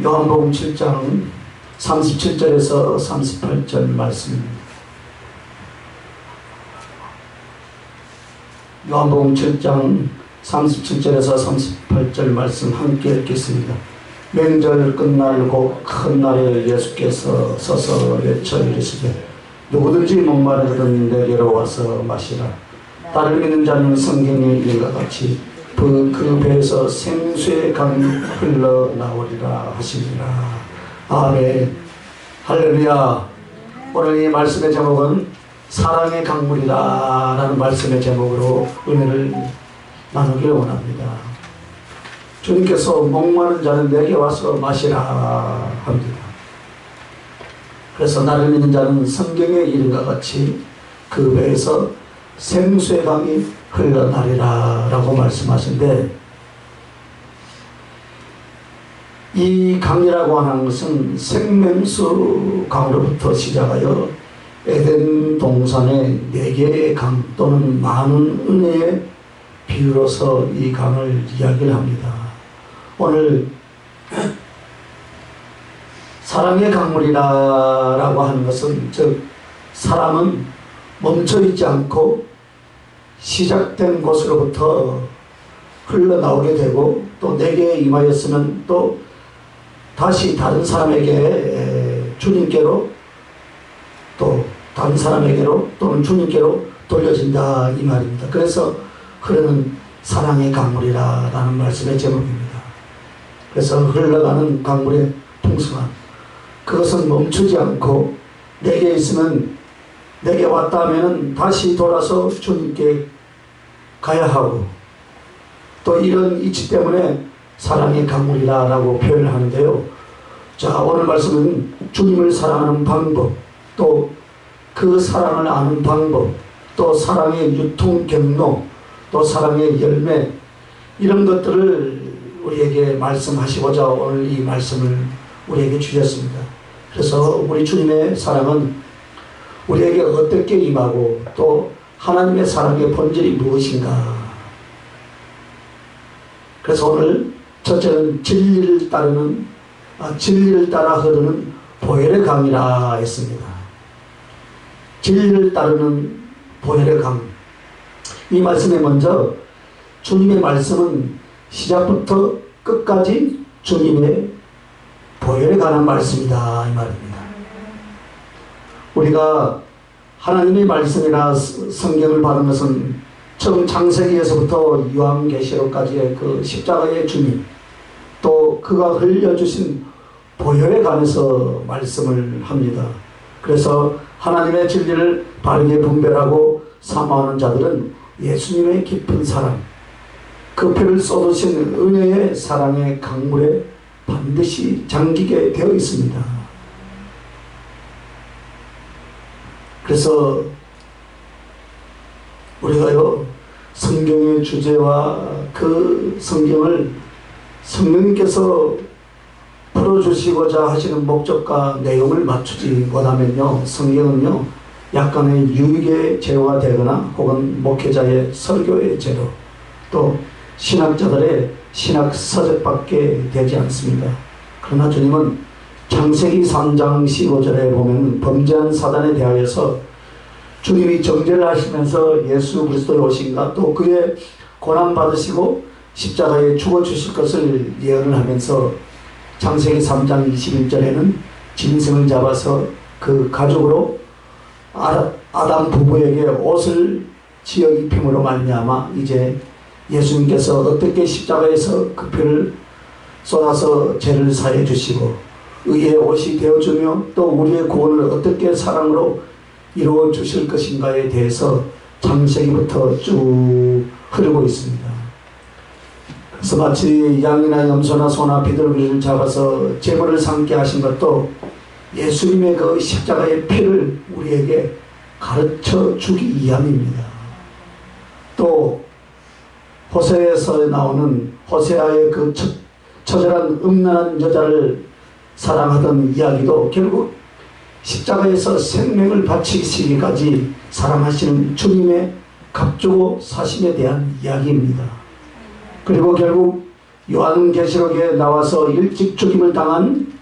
요한복음 7장 37절에서 38절 말씀입니다. 요한복음 7장 37절에서 38절 말씀 함께 읽겠습니다. 명절 끝날 곧 큰 날에 예수께서 서서 외쳐 이르시되 누구든지 목마르거든 내게로 와서 마시라. 나를 믿는 자는 성경에 이르가 같이 그 배에서 생수의 강이 흘러나오리라 하시니라. 아멘. 할렐루야. 오늘 이 말씀의 제목은 사랑의 강물이다 라는 말씀의 제목으로 은혜를 나누기를 원합니다. 주님께서 목마른 자는 내게 와서 마시라 합니다. 그래서 나를 믿는 자는 성경에 이른과 같이 그 배에서 생수의 강이 흘러나리라 라고 말씀하신데, 이 강이라고 하는 것은 생명수 강으로부터 시작하여 에덴 동산의 4개의 강 또는 많은 은혜의 비유로서 이 강을 이야기를 합니다. 오늘 사랑의 강물이라고 하는 것은, 즉 사랑은 멈춰있지 않고 시작된 곳으로부터 흘러나오게 되고, 또 내게 임하였으면 또 다시 다른 사람에게 주님께로, 또 다른 사람에게로 또는 주님께로 돌려진다 이 말입니다. 그래서 흐르는 사랑의 강물이라는 말씀의 제목입니다. 그래서 흘러가는 강물의 풍성함, 그것은 멈추지 않고 내게 있으면, 내게 왔다 하면 다시 돌아서 주님께 가야 하고, 또 이런 이치 때문에 사랑의 강물이라고 표현을 하는데요. 자, 오늘 말씀은 주님을 사랑하는 방법, 또 그 사랑을 아는 방법, 또 사랑의 유통 경로, 또 사랑의 열매, 이런 것들을 우리에게 말씀하시고자 오늘 이 말씀을 우리에게 주셨습니다. 그래서 우리 주님의 사랑은 우리에게 어떻게 임하고, 또 하나님의 사랑의 본질이 무엇인가. 그래서 오늘 첫째는 진리를 따라 흐르는 보혈의 강이라 했습니다. 진리를 따르는 보혈의 강. 이 말씀에 먼저 주님의 말씀은 시작부터 끝까지 주님의 보혈에 관한 말씀이다 이 말입니다. 우리가 하나님의 말씀이나 성경을 받은 것은 처음 창세기에서부터 요한계시록까지의 그 십자가의 주님, 또 그가 흘려주신 보혈에 관해서 말씀을 합니다. 그래서 하나님의 진리를 바르게 분별하고 사모하는 자들은 예수님의 깊은 사랑, 그 피를 쏟으신 은혜의 사랑의 강물에 반드시 잠기게 되어 있습니다. 그래서 우리가요, 성경의 주제와 그 성경을 성령님께서 풀어주시고자 하시는 목적과 내용을 맞추지 못하면요, 성경은요 약간의 유익의 재료가 되거나 혹은 목회자의 설교의 재료, 또 신학자들의 신학 서적밖에 되지 않습니다. 그러나 주님은 창세기 3장 15절에 보면 범죄한 사단에 대하여서 주님이 정죄를 하시면서 예수 그리스도의 오신과 또 그의 고난받으시고 십자가에 죽어주실 것을 예언을 하면서 창세기 3장 21절에는 짐승을 잡아서 그 가죽으로 아담 부부에게 옷을 지어 입힘으로 말미암아 이제 예수님께서 어떻게 십자가에서 그 피를 쏟아서 죄를 사해 주시고 의의 옷이 되어주며 또 우리의 구원을 어떻게 사랑으로 이루어 주실 것인가에 대해서 창세기부터 쭉 흐르고 있습니다. 그래서 마치 양이나 염소나 소나 비둘기를 잡아서 제물을 삼게 하신 것도 예수님의 그 십자가의 피를 우리에게 가르쳐 주기 위함입니다. 또 호세에서 나오는 호세아의 그 처절한 음란한 여자를 사랑하던 이야기도 결국 십자가에서 생명을 바치시기까지 사랑하시는 주님의 값주고 사심에 대한 이야기입니다. 그리고 결국 요한계시록에 나와서 일찍 죽임을 당한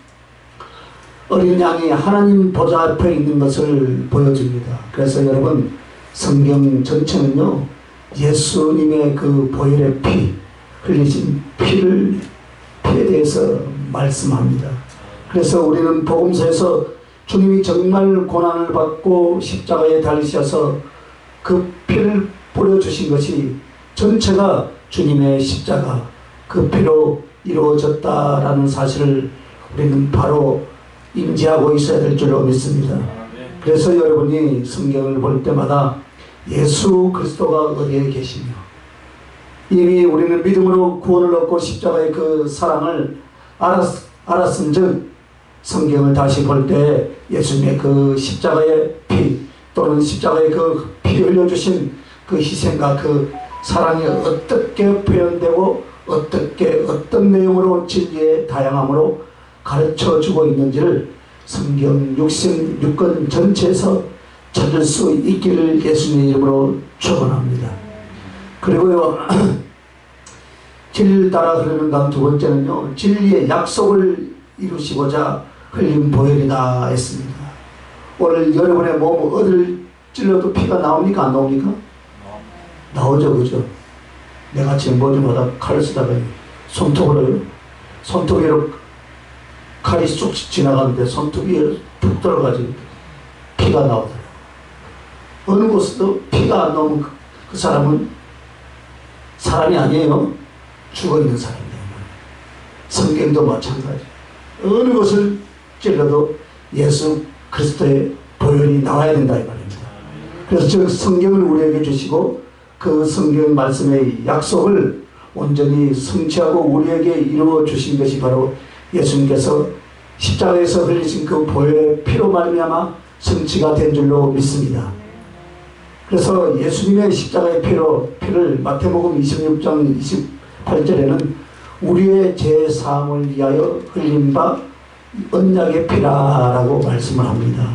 어린 양이 하나님 보좌 앞에 있는 것을 보여줍니다. 그래서 여러분, 성경 전체는요, 예수님의 그 보혈의 피, 흘리신 피에 대해서 말씀합니다. 그래서 우리는 복음서에서 주님이 정말 고난을 받고 십자가에 달리셔서 그 피를 뿌려주신 것이 전체가 주님의 십자가, 그 피로 이루어졌다라는 사실을 우리는 바로 인지하고 있어야 될 줄로 믿습니다. 그래서 여러분이 성경을 볼 때마다 예수 그리스도가 어디에 계시며, 이미 우리는 믿음으로 구원을 얻고 십자가의 그 사랑을 알았은즉 성경을 다시 볼 때 예수님의 그 십자가의 피, 또는 십자가의 그 피 흘려주신 그 희생과 그 사랑이 어떻게 표현되고 어떻게 어떤 내용으로 진리의 다양함으로 가르쳐주고 있는지를 성경 66권 전체에서 찾을 수 있기를 예수님의 이름으로 축원합니다. 그리고요, 진리를 따라 흐르는 강 두 번째는요, 진리의 약속을 이루시고자 흘린 보혈이다 했습니다. 오늘 여러분의 몸 어디를 찔러도 피가 나옵니까? 안 나옵니까? 나오죠, 그죠? 내가 지금 뭐 좀 하다 칼을 쓰다가 손톱으로 칼이 쑥 지나가는데 손톱 위에 푹 들어가지고 피가 나오더라고요. 어느 곳에도 피가 안 나오면 그 사람은 사람이 아니에요. 죽어있는 사람이에요. 성경도 마찬가지. 어느 곳을 찔러도 예수 그리스도의 보혈이 나와야 된다 이 말입니다. 그래서 저 성경을 우리에게 주시고 그 성경 말씀의 약속을 온전히 성취하고 우리에게 이루어 주신 것이 바로 예수님께서 십자가에서 흘리신 그 보혈의 피로 말미암아 성취가 된 줄로 믿습니다. 그래서 예수님의 십자가의 피를 마태복음 26장 28절에는 우리의 죄사함을 위하여 흘린 바 언약의 피라라고 말씀을 합니다.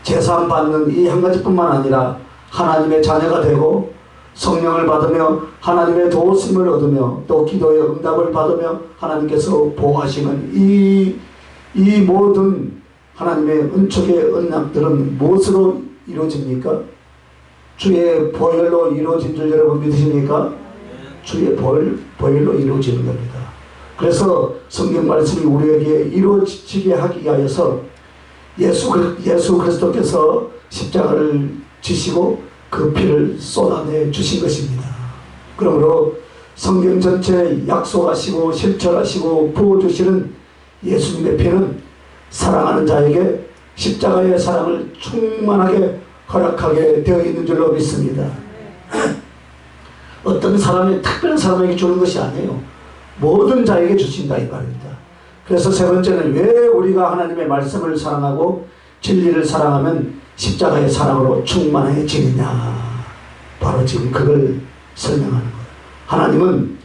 죄사함 받는 이 한 가지뿐만 아니라 하나님의 자녀가 되고 성령을 받으며 하나님의 도우심을 얻으며 또 기도의 응답을 받으며 하나님께서 보호하시는 이 모든 하나님의 은총의 언약들은 무엇으로 이루어집니까? 주의 보혈로 이루어진 줄 여러분 믿으십니까? 주의 보혈로 이루어지는 겁니다. 그래서 성경 말씀이 우리에게 이루어지게 하기 위하여서 예수 그리스도께서 십자가를 지시고 그 피를 쏟아내 주신 것입니다. 그러므로 성경 전체에 약속하시고 실천하시고 부어주시는 예수님의 피는 사랑하는 자에게 십자가의 사랑을 충만하게 허락하게 되어 있는 줄로 믿습니다. 어떤 사람이 특별한 사람에게 주는 것이 아니에요. 모든 자에게 주신다 이 말입니다. 그래서 세 번째는 왜 우리가 하나님의 말씀을 사랑하고 진리를 사랑하면 십자가의 사랑으로 충만해지느냐, 바로 지금 그걸 설명하는 거예요. 하나님은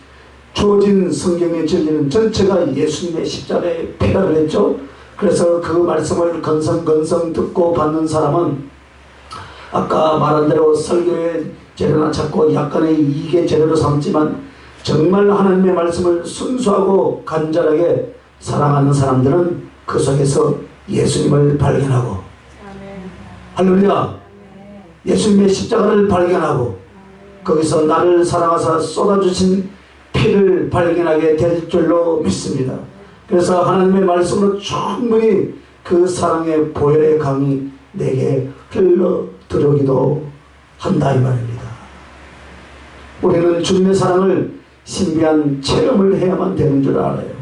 주어진 성경의 진리는 전체가 예수님의 십자가의 피라 그랬죠. 그래서 그 말씀을 건성건성 듣고 받는 사람은 아까 말한 대로 설교의 재료나 찾고 약간의 이익의 재료로 삼지만 정말 하나님의 말씀을 순수하고 간절하게 사랑하는 사람들은 그 속에서 예수님을 발견하고, 할렐루야, 예수님의 십자가를 발견하고 거기서 나를 사랑하사 쏟아주신 피를 발견하게 될 줄로 믿습니다. 그래서 하나님의 말씀으로 충분히 그 사랑의 보혈의 강이 내게 흘러 들어오기도 한다 이 말입니다. 우리는 주님의 사랑을 신비한 체험을 해야만 되는 줄 알아요.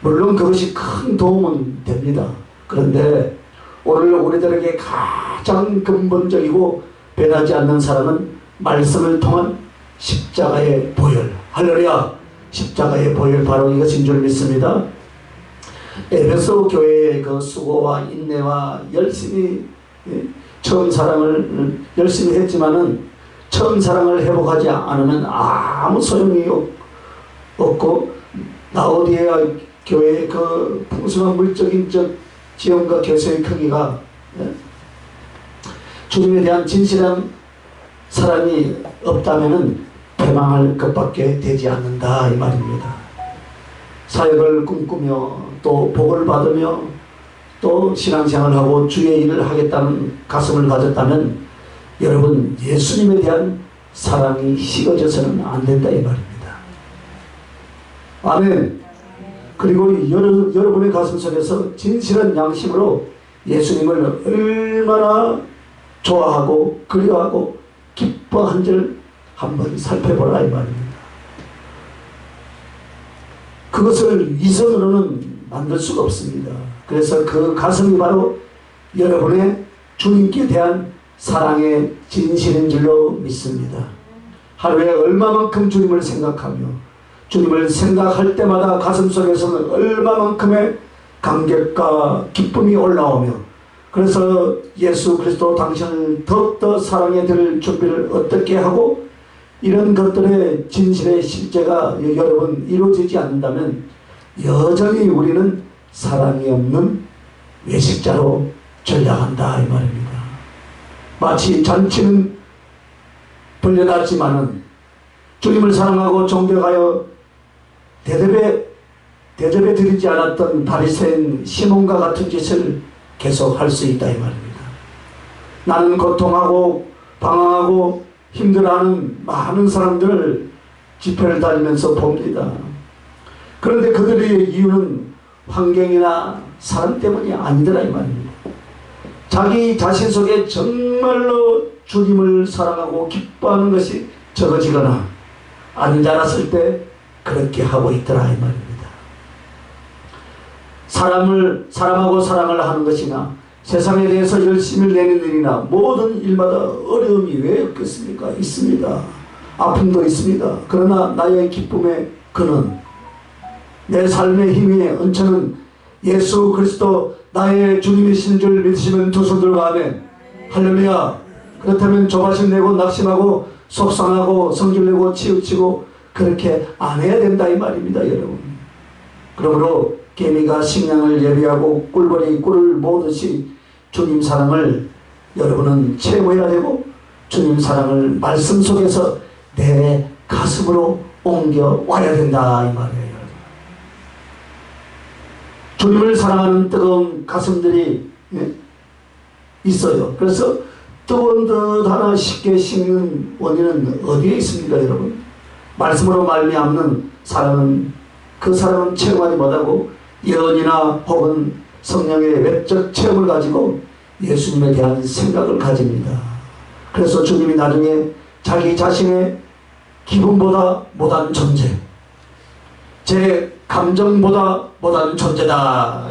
물론 그것이 큰 도움은 됩니다. 그런데 오늘 우리들에게 가장 근본적이고 변하지 않는 사랑은 말씀을 통한 십자가의 보혈, 할렐루야, 십자가의 보혈, 바로 이것인 줄 믿습니다. 에베소 교회의 그 수고와 인내와 열심히 처음 사랑을 열심히 했지만은 처음 사랑을 회복하지 않으면 아무 소용이 없고, 라오디게아 교회의 그 풍성한 물적인 지형과 교세의 크기가 주님에 대한 진실한 사랑이 없다면은 패망할 것밖에 되지 않는다 이 말입니다. 사역을 꿈꾸며 또 복을 받으며 또 신앙생활하고 주의 일을 하겠다는 가슴을 가졌다면 여러분 예수님에 대한 사랑이 식어져서는 안 된다 이 말입니다. 아멘. 그리고 여러분의 가슴 속에서 진실한 양심으로 예수님을 얼마나 좋아하고 그리워하고 기뻐한 줄 한번 살펴보라 이 말입니다. 그것을 이성으로는 만들 수가 없습니다. 그래서 그 가슴이 바로 여러분의 주님께 대한 사랑의 진실인 줄로 믿습니다. 하루에 얼마만큼 주님을 생각하며 주님을 생각할 때마다 가슴속에서는 얼마만큼의 감격과 기쁨이 올라오며 그래서 예수 그리스도 당신을 더욱더 사랑해 드릴 준비를 어떻게 하고 이런 것들의 진실의 실제가 여러분 이루어지지 않는다면 여전히 우리는 사랑이 없는 외식자로 전락한다 이 말입니다. 마치 잔치는 벌려놨지만은 주님을 사랑하고 존경하여 대접에 드리지 않았던 바리새인 시몬과 같은 짓을 계속 할 수 있다 이 말입니다. 나는 고통하고 방황하고 힘들어하는 많은 사람들을 집회를 다니면서 봅니다. 그런데 그들의 이유는 환경이나 사람 때문이 아니더라 이 말입니다. 자기 자신 속에 정말로 주님을 사랑하고 기뻐하는 것이 적어지거나 안 자랐을 때 그렇게 하고 있더라 이 말입니다. 사람하고 사랑을 하는 것이나 세상에 대해서 열심을 내는 일이나 모든 일마다 어려움이 왜 없겠습니까? 있습니다. 아픔도 있습니다. 그러나 나의 기쁨의 근원, 내 삶의 힘의 은처는 예수 그리스도 나의 주님이신 줄 믿으시면 두 손 들고 아멘. 할렐루야. 그렇다면 조바심 내고 낙심하고 속상하고 성질내고 치우치고 그렇게 안 해야 된다 이 말입니다 여러분. 그러므로 개미가 식량을 예비하고 꿀벌이 꿀을 모으듯이 주님 사랑을 여러분은 체험해야 되고 주님 사랑을 말씀 속에서 내 가슴으로 옮겨와야 된다 이 말이에요. 주님을 사랑하는 뜨거운 가슴들이 있어요. 그래서 뜨거운 듯 하나 쉽게 식는 원인은 어디에 있습니까 여러분? 말씀으로 말미암는 사랑은 그 사람은 체험하지 못하고 예언이나 혹은 성령의 외적 체험을 가지고 예수님에 대한 생각을 가집니다. 그래서 주님이 나중에 자기 자신의 기분보다 못한 존재, 제 감정보다 못한 존재다.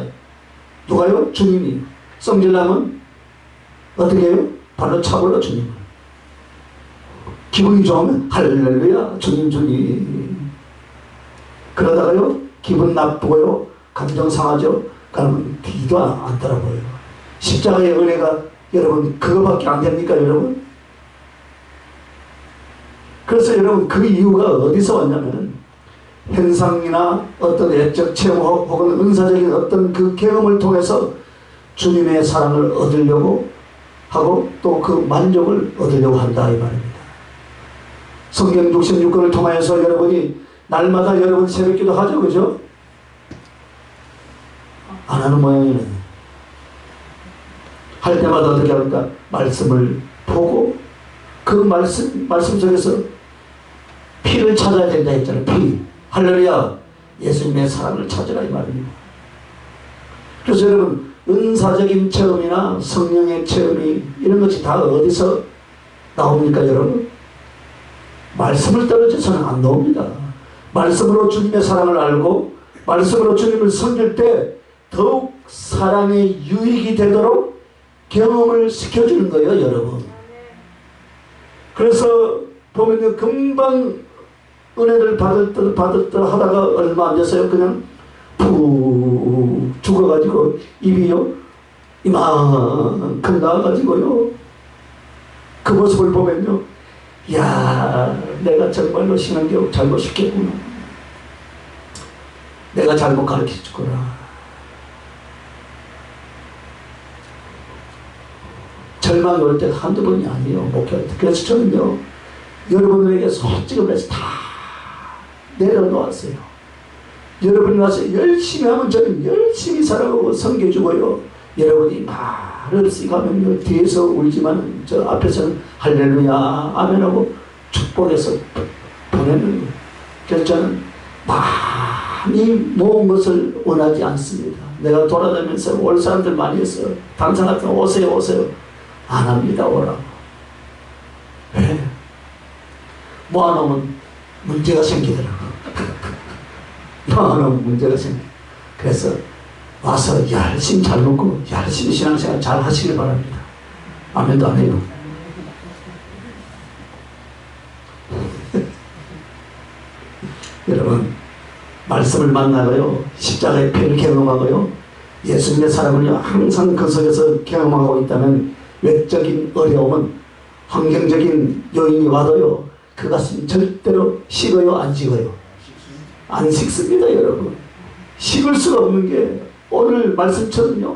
누가요? 주님이. 성질나면 어떻게 해요? 발로 차버려 주님을. 기분이 좋으면 할렐루야 주님. 그러다가요 기분 나쁘고요 감정 상하죠. 그러면 뒤도 안 돌아보여요. 십자가의 은혜가 여러분 그거밖에 안 됩니까 여러분? 그래서 여러분 그 이유가 어디서 왔냐면 현상이나 어떤 애적 체험 혹은 은사적인 어떤 그 경험을 통해서 주님의 사랑을 얻으려고 하고 또 그 만족을 얻으려고 한다 이 말입니다. 성경 66권을 통하여서 여러분이 날마다 여러분 새벽기도 하죠, 그죠? 안 하는 모양이네. 할 때마다 어떻게 합니까? 말씀을 보고 그 말씀 속에서 피를 찾아야 된다 했잖아요. 피. 할렐루야. 예수님의 사랑을 찾으라 이 말입니다. 그래서 여러분 은사적인 체험이나 성령의 체험이 이런 것이 다 어디서 나옵니까 여러분? 말씀을 떨어져서는 안 나옵니다. 말씀으로 주님의 사랑을 알고 말씀으로 주님을 섬길 때 더욱 사랑의 유익이 되도록 경험을 시켜주는 거예요 여러분. 그래서 보면 금방 은혜를 받을 듯 하다가 얼마 안 됐어요. 그냥 푹 죽어가지고 입이요 이만큼 나와가지고요 그 모습을 보면요 야 내가 정말로 신앙교육 잘못시켰구나. 내가 잘못 가르쳐줬구나. 절망이 올 때가 한두 번이 아니에요. 목표할 때. 그래서 저는요 여러분에게 솔직히 다 내려놓았어요. 여러분이 와서 열심히 하면 저는 열심히 살아가고 섬겨주고요. 여러분이 말없이 가면요 뒤에서 울지만 저 앞에서는 할렐루야 아멘하고 축복해서 보내는 거예요. 그래서 저는 많이 모은 것을 원하지 않습니다. 내가 돌아다니면서 올 사람들 많이 했어요. 당사 같은 오세요 오세요 안 합니다. 오라고. 왜? 모아놓으면 문제가 생기더라고. 모아놓으면 문제가 생겨. 그래서 와서 열심히 잘 먹고 열심히 신앙생활 잘 하시길 바랍니다. 아멘도 안 해요. 여러분 말씀을 만나고요 십자가의 피를 경험하고요 예수님의 사랑을요 항상 그 속에서 경험하고 있다면 외적인 어려움은 환경적인 요인이 와도요 그것은 절대로 식어요 안 식어요? 안 식습니다. 여러분 식을 수가 없는 게 오늘 말씀처럼요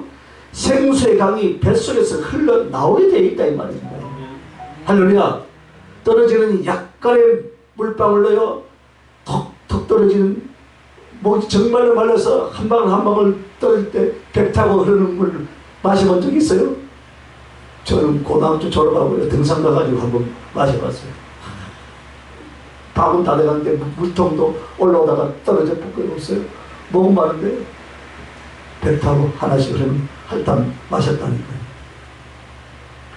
생수의 강이 뱃속에서 흘러나오게 되어 있다 이 말입니다. 할렐루야. 떨어지는 약간의 물방울로요 톡톡 떨어지는 뭐 정말로 말라서 한 방울 한 방울 떨어질 때 배 타고 흐르는 물 마셔본 적 있어요? 저는 고등학교 졸업하고 등산 가가지고 한번 마셔봤어요. 밥은 다 돼가는데 물통도 올라오다가 떨어져 없어요. 목은 마른데 배 타고 하나씩 흐르는 핥아 마셨다니까요.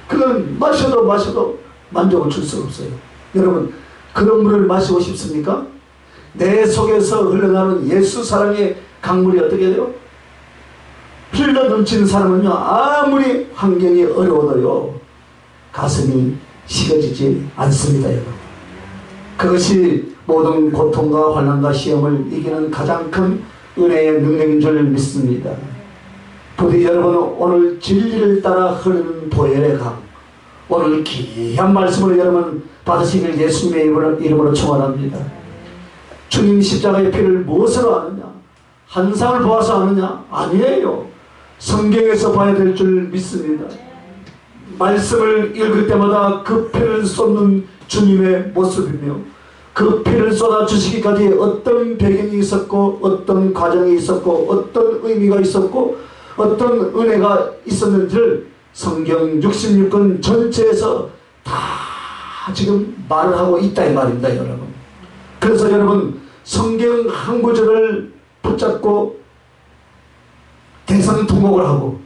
그건 마셔도 만족을 줄 수 없어요. 여러분 그런 물을 마시고 싶습니까? 내 속에서 흘러나오는 예수 사랑의 강물이 어떻게 돼요? 흘러넘치는 사람은요 아무리 환경이 어려워도요 가슴이 식어지지 않습니다. 여러분 그것이 모든 고통과 환난과 시험을 이기는 가장 큰 은혜의 능력인 줄 믿습니다. 부디 여러분 오늘 진리를 따라 흐르는 보혈의 강 오늘 귀한 말씀을 여러분 받으시길 예수님의 이름으로 축원합니다. 주님 십자가의 피를 무엇으로 아느냐? 환상을 보아서 아느냐? 아니에요. 성경에서 봐야 될 줄 믿습니다. 말씀을 읽을 때마다 그 피를 쏟는 주님의 모습이며 그 피를 쏟아주시기까지 어떤 배경이 있었고 어떤 과정이 있었고 어떤 의미가 있었고 어떤 은혜가 있었는지를 성경 66권 전체에서 다 지금 말을 하고 있다 이 말입니다. 여러분 그래서 여러분 성경 한 구절을 붙잡고 대성통곡을 하고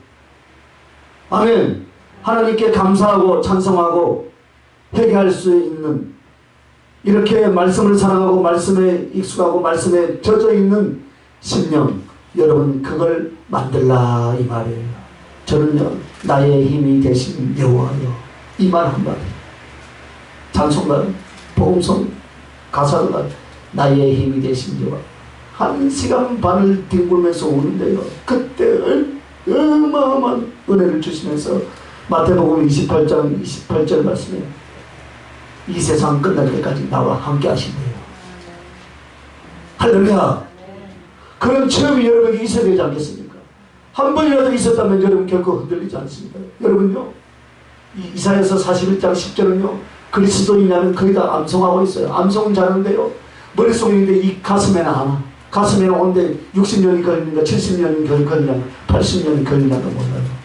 아멘 하나님께 감사하고 찬송하고 회개할 수 있는 이렇게 말씀을 사랑하고 말씀에 익숙하고 말씀에 젖어 있는 심령 여러분 그걸 만들라 이 말이에요. 저는요 나의 힘이 되신 여호와여 이 말 한마디 찬송가 복음송 가사가 나의 힘이 되신 여호와 1시간 반을 뒹굴면서 우는데요 그때 어마어마한 은혜를 주시면서 마태복음 28장 28절 말씀에 이 세상 끝날 때까지 나와 함께 하신대요. 할렐루야. 그런 체험이 여러분에게 있어야 되지 않겠습니까? 한 번이라도 있었다면 여러분 결코 흔들리지 않습니다. 여러분요 이사야서 41장 10절은요 그리스도인이라면 거의 다 암송하고 있어요. 암송은 잘하는데요 머릿속에 있는데 이 가슴에는 안 와. 가슴에 오는데 60년이 걸리는가 70년이 걸리는가 80년이 걸리는가 몰라요.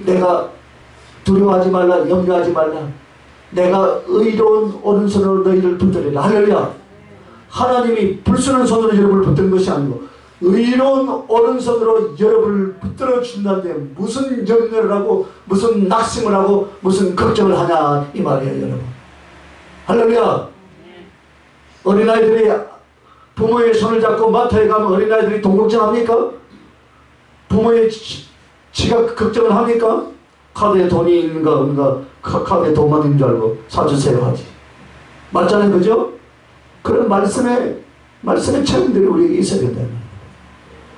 내가 두려워하지 말라 염려하지 말라 내가 의로운 오른손으로 너희를 붙들리라. 할렐루야. 하나님이 불순한 손으로 여러분을 붙드는 것이 아니고 의로운 오른손으로 여러분을 붙들어 준다는데 무슨 염려를 하고 무슨 낙심을 하고 무슨 걱정을 하냐 이 말이에요. 여러분 할렐루야. 어린아이들이 부모의 손을 잡고 마트에 가면 어린아이들이 돈 걱정합니까? 부모의 지갑 걱정을 합니까? 카드에 돈이 있는가 없는가 카드에 돈만 있는 줄 알고 사주세요 하지. 맞잖아요. 그죠? 그런 말씀의 체험들이 우리에게 있어야 된다.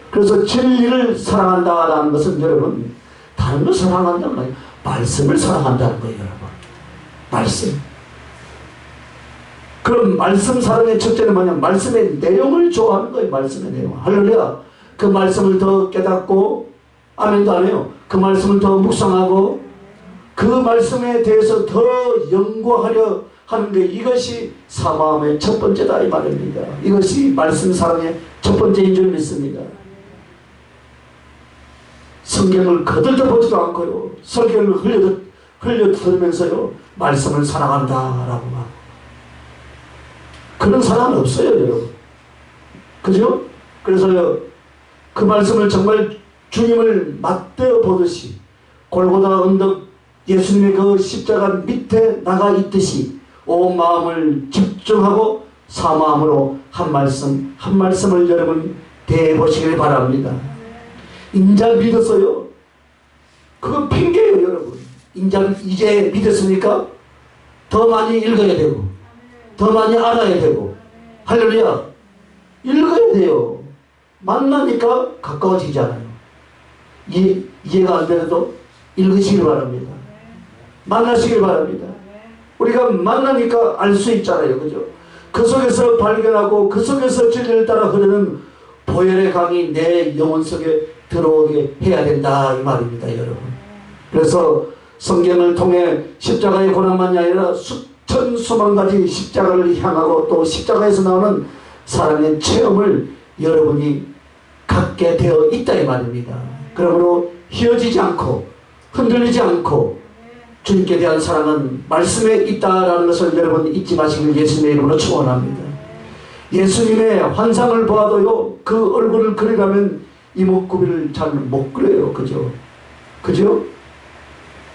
그래서 진리를 사랑한다라는 것은 여러분 다른 걸 사랑한다는 거예요. 말씀을 사랑한다는 거예요. 여러분 말씀. 그럼 말씀 사랑의 첫째는 뭐냐? 말씀의 내용을 좋아하는 거예요. 말씀의 내용. 할렐루야. 그 말씀을 더 깨닫고 아멘도 안 해요. 그 말씀을 더 묵상하고 그 말씀에 대해서 더 연구하려 하는 게 이것이 사마음의 첫 번째다 이 말입니다. 이것이 말씀 사랑의 첫 번째인 줄 믿습니다. 성경을 거들떠 보지도 않고요. 설교를 흘려 들으면서요. 말씀을 사랑한다라고 막. 그런 사람은 없어요, 여러분. 그죠? 그래서 그 말씀을 정말 주님을 맞대어 보듯이 골고다 언덕 예수님의 그 십자가 밑에 나가 있듯이 온 마음을 집중하고 사마음으로 한 말씀 한 말씀을 여러분 대해보시길 바랍니다. 인자 믿었어요. 그건 핑계예요, 여러분. 인자 이제 믿었으니까 더 많이 읽어야 되고 더 많이 알아야 되고 할렐루야. 읽어야 돼요. 만나니까 가까워지잖아요. 이해가 안 되어도 읽으시길 바랍니다. 만나시길 바랍니다. 우리가 만나니까 알 수 있잖아요. 그죠? 그 속에서 발견하고 그 속에서 진리를 따라 흐르는 보혈의 강이 내 영혼 속에 들어오게 해야 된다 이 말입니다, 여러분. 그래서 성경을 통해 십자가의 고난만이 아니라 수천 수만 가지 십자가를 향하고 또 십자가에서 나오는 사랑의 체험을 여러분이 갖게 되어 있다 이 말입니다. 그러므로 휘어지지 않고 흔들리지 않고 주님께 대한 사랑은 말씀에 있다라는 것을 여러분 잊지 마시길 예수님의 이름으로 축원합니다. 예수님의 환상을 보아도요, 그 얼굴을 그리려면 이목구비를 잘 못 그려요. 그죠? 그죠?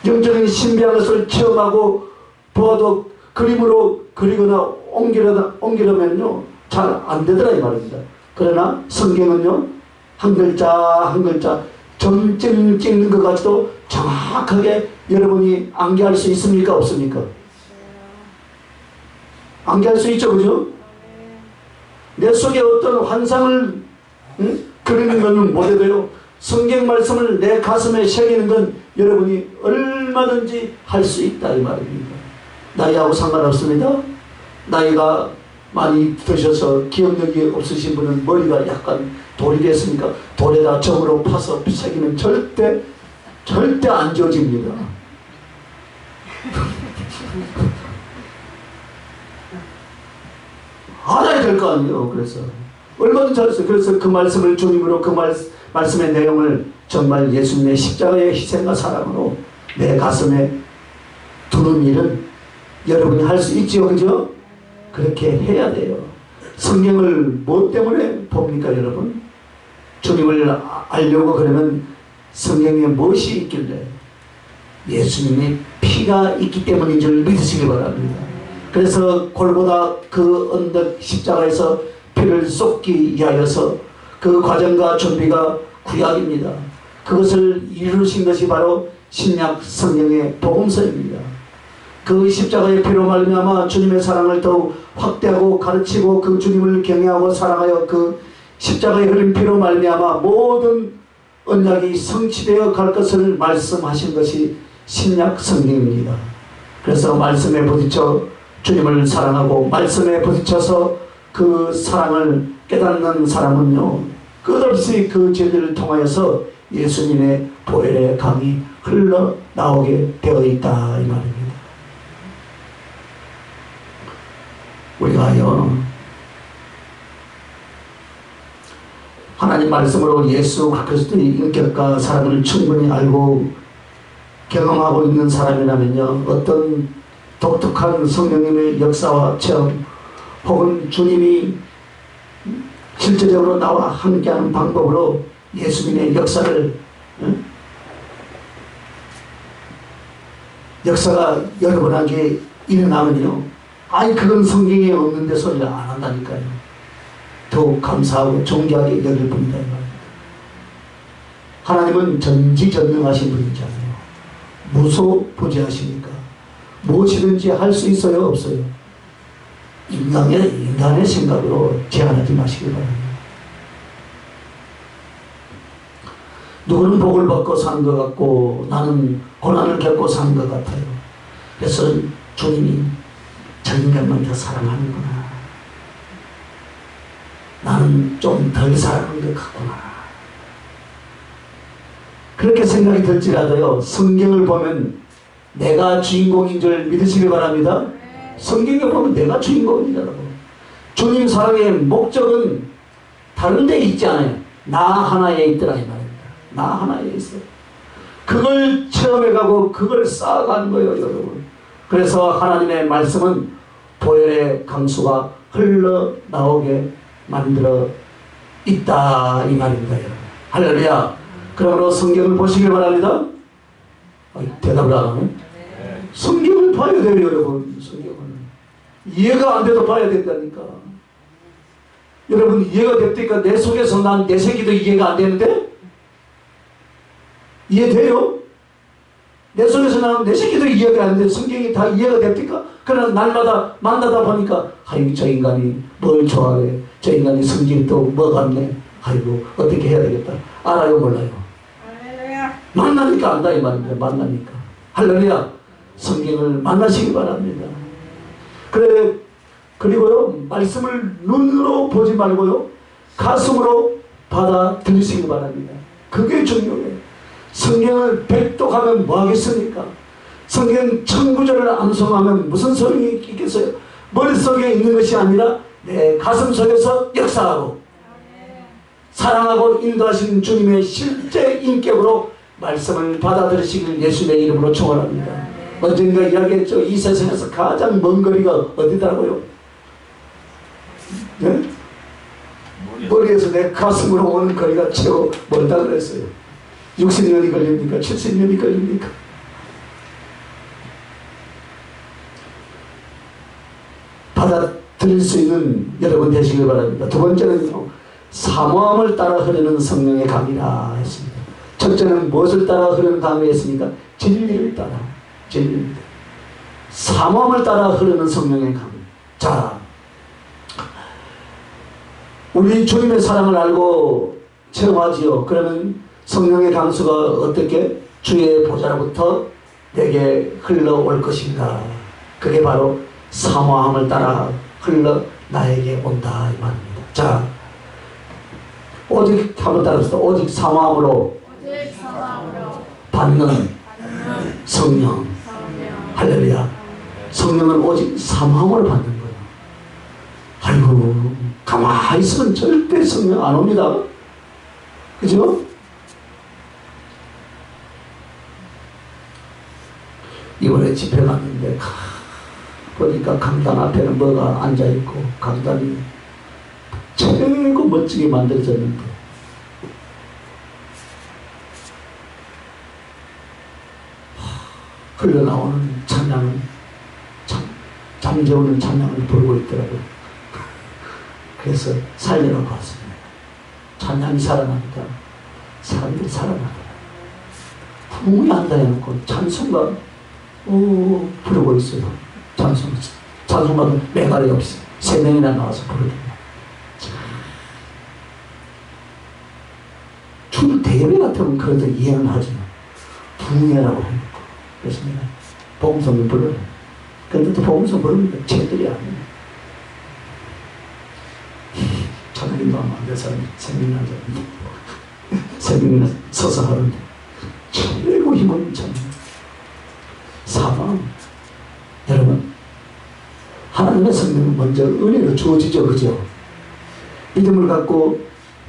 영적인 신비한 것을 체험하고 보아도 그림으로 그리거나 옮기려면요 잘 안 되더라 이 말입니다. 그러나 성경은요 한 글자 한 글자 점점 찍는 것 같이도 정확하게 여러분이 암기할 수 있습니까? 없습니까? 암기할 수 있죠. 그죠? 내 속에 어떤 환상을 그리는 것은 못해도요 성경 말씀을 내 가슴에 새기는 건 여러분이 얼마든지 할 수 있다 이 말입니다. 나이하고 상관없습니다. 나이가 많이 드셔서 기억력이 없으신 분은 머리가 약간 돌이 됐으니까 돌에다 점으로 파서 새기면 절대 안 지워집니다. 알아야 될 거 아니에요. 그래서 얼마든지 잘했어요. 그래서 그 말씀을 주님으로 그 말씀의 내용을 정말 예수님의 십자가의 희생과 사랑으로 내 가슴에 두는 일은 여러분이 할 수 있지요. 그죠? 그렇게 해야 돼요. 성경을 뭐 때문에 봅니까 여러분? 주님을 알려고 그러면 성경에 무엇이 있길래? 예수님의 피가 있기 때문인 줄 믿으시기 바랍니다. 그래서 골고다 그 언덕 십자가에서 피를 쏟기 위하여서 그 과정과 준비가 구약입니다. 그것을 이루신 것이 바로 신약 성경의 복음서입니다. 그 십자가의 피로 말미암아 주님의 사랑을 더욱 확대하고 가르치고 그 주님을 경외하고 사랑하여 그 십자가의 흐린 피로 말미암아 모든 언약이 성취되어 갈 것을 말씀하신 것이 신약 성경입니다. 그래서 말씀에 부딪혀 주님을 사랑하고 말씀에 부딪혀서 그 사랑을 깨닫는 사람은요 끝없이 그 진리를 통하여서 예수님의 보혈의 강이 흘러나오게 되어 있다 이 말입니다. 우리가요 하나님 말씀으로 예수 그리스도의 인격과 사랑을 충분히 알고 경험하고 있는 사람이라면요 어떤 독특한 성령님의 역사와 체험 혹은 주님이 실제적으로 나와 함께하는 방법으로 예수님의 역사가 여러분에게 일어나면요 아니 그건 성경에 없는데 소리를 안 한다니까요. 더욱 감사하고 존경하게 여길 뿐이다. 하나님은 전지전능하신 분이잖아요. 무소부재하시니까 무엇이든지 할 수 있어요? 없어요? 인간의 생각으로 제한하지 마시기 바랍니다. 누구는 복을 받고 사는 것 같고 나는 고난을 겪고 사는 것 같아요. 그래서 주님이 저 인간만 더 사랑하는구나. 나는 좀 덜 사랑하는 것 같구나. 그렇게 생각이 들지라도요 성경을 보면 내가 주인공인 줄 믿으시기 바랍니다. 성경에 보면 내가 주인공이라고. 주님 사랑의 목적은 다른 데 있지 않아요. 나 하나에 있더라 이 말입니다. 나 하나에 있어. 그걸 체험해가고 그걸 쌓아가는 거예요, 여러분. 그래서 하나님의 말씀은 보혈의 강수가 흘러나오게 만들어 있다 이 말입니다, 여러분. 할렐루야. 그러므로 성경을 보시길 바랍니다. 대답을 안 하네. 성경을 봐야 돼요, 여러분. 성경은 이해가 안 돼도 봐야 된다니까. 여러분 이해가 됩니까? 내 속에서 난 내 새끼도 이해가 안 되는데? 이해돼요? 내 속에서 나는 내 새끼도 이해가 안 되는데 성경이 다 이해가 됩니까? 그러나 날마다 만나다 보니까 아이고 저 인간이 뭘 좋아해, 저 인간이 성질이 또 뭐 같네, 아이고 어떻게 해야 되겠다. 알아요 몰라요? 만나니까 안다 이 말입니다. 만나니까. 할렐루야. 성경을 만나시기 바랍니다. 그리고요 말씀을 눈으로 보지 말고요 가슴으로 받아들이시기 바랍니다. 그게 중요해요. 성경을 백독하면 뭐 하겠습니까? 성경 천구절을 암송하면 무슨 소용이 있겠어요? 머릿속에 있는 것이 아니라 내 가슴 속에서 역사하고 사랑하고 인도하시는 주님의 실제 인격으로 말씀을 받아들이시길 예수님의 이름으로 축원합니다. 언젠가 이야기했죠. 이 세상에서 가장 먼 거리가 어디더라고요? 네? 머리에서 내 가슴으로 오는 거리가 최고 멀다 그랬어요. 60년이 걸립니까? 70년이 걸립니까? 받아들일 수 있는 여러분 되시길 바랍니다. 두 번째는요, 사모함을 따라 흐르는 성령의 강이라 했습니다. 첫째는 무엇을 따라 흐르는 강이 했습니까? 진리를 따라. 진리입니다. 사모함을 따라 흐르는 성령의 강. 자, 우리 주님의 사랑을 알고 체험하지요. 그러면 성령의 강수가 어떻게 주의 보좌로부터 내게 흘러올 것인가. 그게 바로 사모함을 따라 흘러 나에게 온다 이 말입니다. 자, 오직 한번 따라합시다. 오직 사모함으로 받는 성령. 할렐루야. 성령은 오직 사모함으로 받는 거예요. 아이고 가만히 있으면 절대 성령 안 옵니다. 그죠? 이번에 집회 갔는데 보니까 강단 앞에는 뭐가 앉아있고 강단이 최고 멋지게 만들어졌는데 흘러나오는 찬양은 잠재우는 찬양을 부르고 있더라고요. 그래서 살려놓고 왔습니다. 찬양이 살아납니다. 사람들이 살아나더라. 부흥이 한다 해놓고 찬송가 부르고 있어요. 찬송가도 매갈이 없어요. 3명이나 나와서 부르더라. 줄 대회 같으면 그래도 이해는 하지만 부흥회라고 해놓고 그래서 내가 복음성을 불러요. 근데 또 복음성 부르니까 쟤들이 아니에요. 찬양인도 하면 안 될 사람이 3명이나 앉았는데 3명이나 서서 하는데 최고 힘은 찬양. 사방 여러분 하나님의 성령은 먼저 은혜로 주어지죠. 그죠? 믿음을 갖고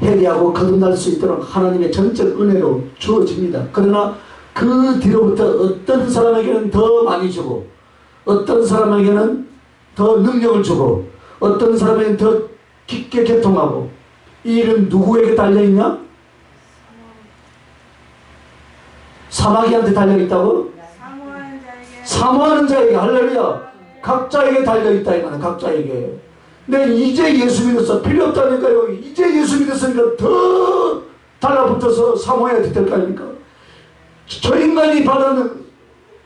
회개하고 거듭날 수 있도록 하나님의 전적 은혜로 주어집니다. 그러나 그 뒤로부터 어떤 사람에게는 더 많이 주고 어떤 사람에게는 더 능력을 주고 어떤 사람에게는 더 깊게 개통하고 이 일은 누구에게 달려있냐? 사마귀한테 달려있다고? 사모하는 자에게. 할렐루야. 각자에게 달려있다 이거는 각자에게. 근데 이제 예수 믿었어. 필요 없다니까요. 이제 예수 믿었으니까 더 달라붙어서 사모해야 될 거 아닙니까? 저 인간이 받는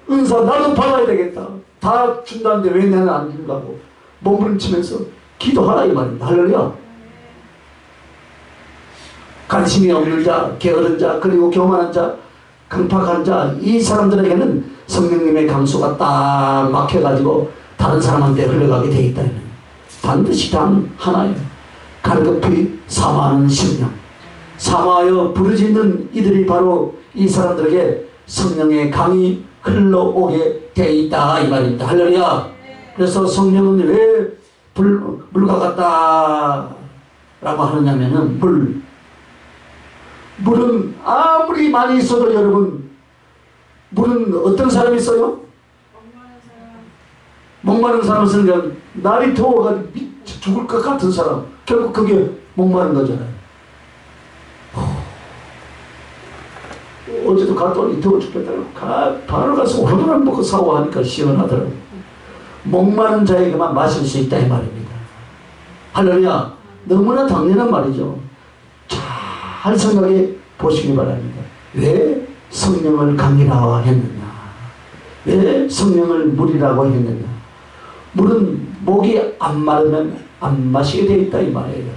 은사 나도 받아야 되겠다. 다 준다는데 왜 나는 안 준다고 몸부림치면서 기도하라 이 말입니다. 할렐루야. 관심이 없는 자, 게으른 자, 그리고 교만한 자, 강팍한 자, 이 사람들에게는 성령님의 강수가 딱 막혀가지고 다른 사람한테 흘러가게 돼 있다. 반드시 단 하나예요. 갈급히 사모하는 심령. 사모하여 부르짖는 이들이 바로 이 사람들에게 성령의 강이 흘러오게 돼 있다 이 말입니다. 할렐루야. 그래서 성령은 왜 물과 같다 라고 하느냐면은 물은 아무리 많이 있어도 여러분, 물은 어떤 사람이 있어요? 목마른 사람은 그냥 날이 더워가 죽을 것 같은 사람, 결국 그게 목마른 거잖아요. 어제도 갔더니 더워 죽겠다고 바로 가서 오늘 먹고 사오하니까 시원하더라고. 목마른 자에게만 마실 수 있다 이 말입니다. 할렐루야. 너무나 당연한 말이죠. 잘 생각해 보시기 바랍니다. 왜 성령을 강이라고 했느냐, 왜 성령을 물이라고 했느냐. 물은 목이 안 마르면 안 마시게 되어 있다 이 말이에요.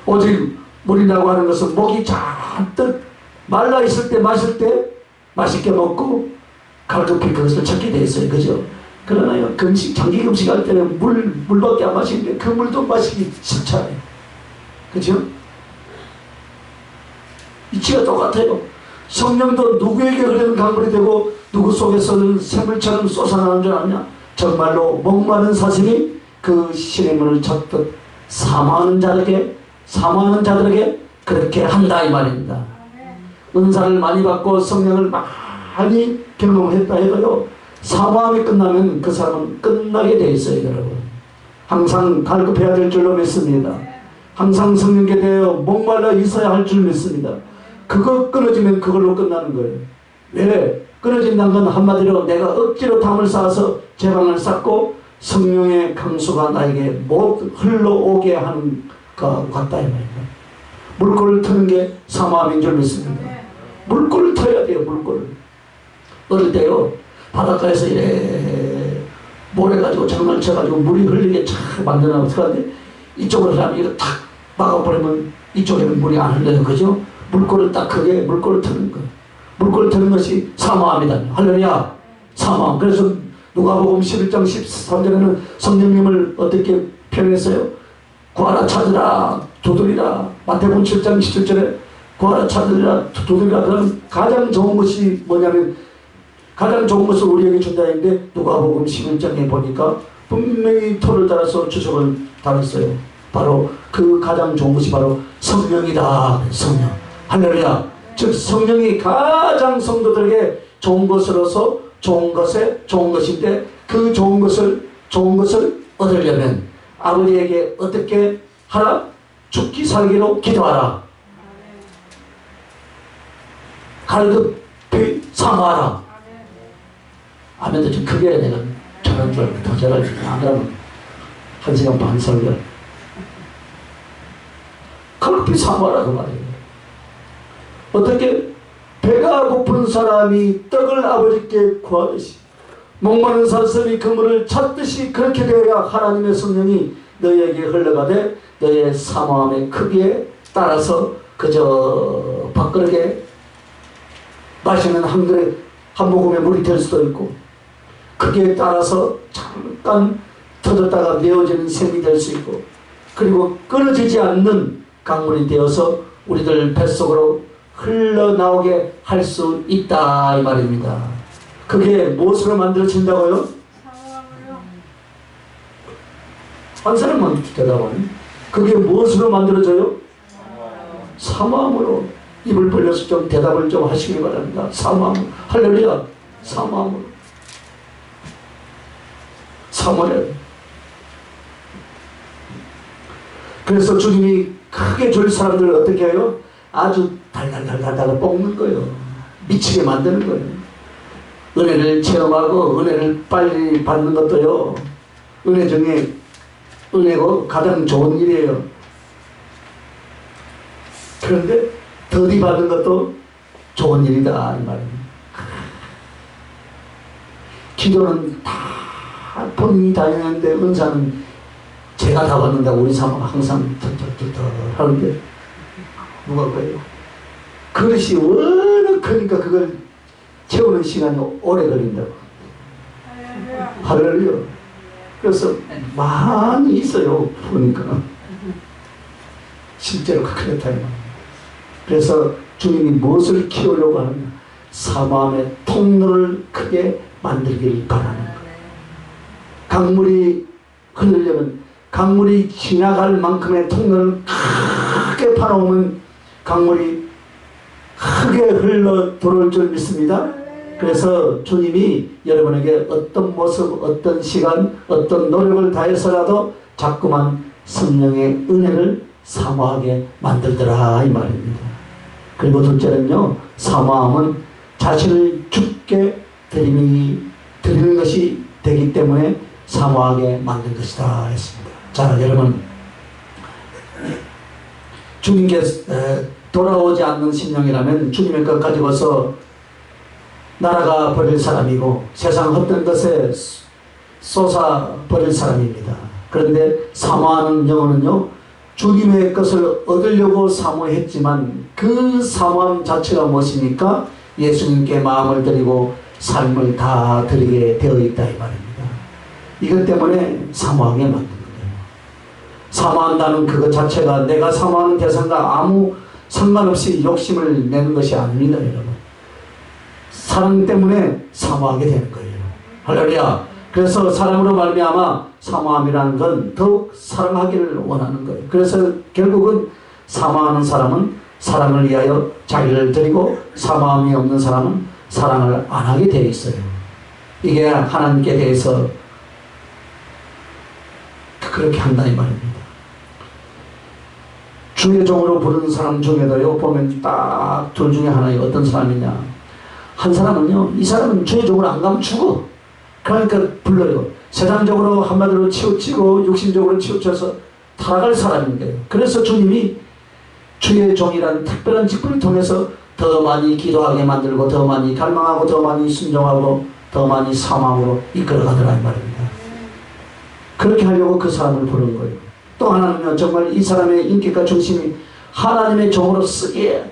오직 물이라고 하는 것은 목이 잔뜩 말라 있을 때 마실 때 맛있게 먹고 갈급히 그것을 찾게 되어 있어요. 그죠? 그러나요, 장기 금식할 때는 물밖에 안 마시는데 그 물도 마시기 싫잖아요. 그죠? 이치가 똑같아요. 성령도 누구에게 흐르는 강물이 되고 누구 속에서는 샘물처럼 솟아나는 줄 아냐? 정말로 목마른 사슴이 그 신의 물을 찾듯 사모하는 자들에게 그렇게 한다 이 말입니다. 은사를 많이 받고 성령을 많이 경험했다 해도요, 사모함이 끝나면 그 사람은 끝나게 돼 있어요. 여러분, 항상 갈급해야 될 줄로 믿습니다. 항상 성령께 대하여 목말라 있어야 할 줄 믿습니다. 그거 끊어지면 그걸로 끝나는 거예요. 왜? 끊어진다는 건 한마디로 내가 억지로 담을 쌓아서 제방을 쌓고 성령의 강수가 나에게 못 흘러오게 하는 것 같다 이 말입니다. 물꼬를 트는 게 사모함인 줄 믿습니다. 물꼬를 터야 돼요. 물꼬를. 어릴 때요, 바닷가에서 이래 모래 가지고 장난 쳐가지고 물이 흘리게 착 만들어놓고 들어가는데 이쪽으로 하면 이거 탁 막아버리면 이쪽에는 물이 안 흘러요. 그죠? 물꼬를 딱 크게 물꼬를 트는 거. 물꼬를 트는 것이 사모함이다. 할렐루야. 사모함. 그래서 누가복음 11장 13절에는 성령님을 어떻게 표현했어요? 구하라 찾으라 두드리라. 마태복음 7장 17절에 구하라 찾으라 두드리라. 그런 가장 좋은 것이 뭐냐면, 가장 좋은 것을 우리에게 준다 했는데 누가복음 11장에 보니까 분명히 토를 달아서 주석을 달았어요. 바로 그 가장 좋은 것이 바로 성령이다. 성령. 할렐루야. 즉 성령이 가장 성도들에게 좋은 것으로서 좋은 것인데, 그 좋은 것을 얻으려면 아버지에게 어떻게 하라? 죽기 살기로 기도하라. 갈급히 사모하라. 하면도 좀 크게 내가 잘한 줄 알고 더 잘하지. 안 그러면 1시간 반 설교. 갈급히 사모하라 그 말이에요. 어떻게? 배가 고픈 사람이 떡을 아버지께 구하듯이, 목마른 사슴이 그물을 찾듯이 그렇게 되어야 하나님의 성령이 너희에게 흘러가되 너희의 사모함의 크기에 따라서 그저 밥그릇에 마시는 한 그릇 한 모금의 물이 될 수도 있고, 크기에 따라서 잠깐 터졌다가 메어지는 샘이 될 수 있고, 그리고 끊어지지 않는 강물이 되어서 우리들 뱃속으로 흘러나오게 할 수 있다 이 말입니다. 그게 무엇으로 만들어진다고요? 한 사람만 대답하네. 그게 무엇으로 만들어져요? 사모함으로. 입을 벌려서 좀 대답을 좀 하시기 바랍니다. 사모함으로. 할렐루야. 사모함으로. 사모해야 돼. 그래서 주님이 크게 줄 사람들을 어떻게 해요? 아주 달달달달달 볶는 거예요. 미치게 만드는 거예요. 은혜를 체험하고 은혜를 빨리 받는 것도요, 은혜 중에 은혜고 가장 좋은 일이에요. 그런데 더디 받는 것도 좋은 일이다 이 말입니다. 기도는 다 본인이 다 했는데 은사는 제가 다 받는다고 우리 사람 항상 덜덜덜 하는데 누가 그래요? 그릇이 워낙 크니까 그걸 채우는 시간이 오래 걸린다고. 할렐루야. 그래서 많이 있어요. 보니까 실제로 그렇다. 그래서 주님이 무엇을 키우려고 하느냐? 사모함의 통로를 크게 만들길 바라는 거예요. 강물이 흐르려면 강물이 지나갈 만큼의 통로를 크게 파놓으면 강물이 크게 흘러 들어올 줄 믿습니다. 그래서 주님이 여러분에게 어떤 모습, 어떤 시간, 어떤 노력을 다해서라도 자꾸만 성령의 은혜를 사모하게 만들더라 이 말입니다. 그리고 둘째는요, 사모함은 자신을 주께 드리는 것이 되기 때문에 사모하게 만든 것이다 했습니다. 자, 여러분, 주님께 돌아오지 않는 심령이라면 주님의 것 가지고서 날아가 버릴 사람이고 세상 헛된 것에 쏟아 버릴 사람입니다. 그런데 사모하는 영혼은요, 주님의 것을 얻으려고 사모했지만 그 사모함 자체가 무엇입니까? 예수님께 마음을 드리고 삶을 다 드리게 되어 있다 이 말입니다. 이것 때문에 사모하게 만든 거예요. 사모한다는 그것 자체가 내가 사모하는 대상과 아무 상관없이 욕심을 내는 것이 아닙니다, 여러분. 사랑 때문에 사모하게 되는 거예요. 할렐루야. 그래서 사랑으로 말미암아 사모함이라는 건 더욱 사랑하기를 원하는 거예요. 그래서 결국은 사모하는 사람은 사랑을 위하여 자기를 드리고 사모함이 없는 사람은 사랑을 안 하게 되어 있어요. 이게 하나님께 대해서 그렇게 한다 이 말입니다. 주의 종으로 부르는 사람 중에도요, 보면 딱 둘 중에 하나예요. 어떤 사람이냐, 한 사람은요, 이 사람은 주의 종으로 안 가면 죽어. 그러니까 불러요. 세상적으로 한마디로 치우치고 육신적으로 치우쳐서 타락할 사람인 거예요. 그래서 주님이 주의 종이라는 특별한 직분을 통해서 더 많이 기도하게 만들고 더 많이 갈망하고 더 많이 순종하고 더 많이 사망으로 이끌어가더라 이 말입니다. 그렇게 하려고 그 사람을 부른 거예요. 또 하나는요, 정말 이 사람의 인격과 중심이 하나님의 종으로 쓰기에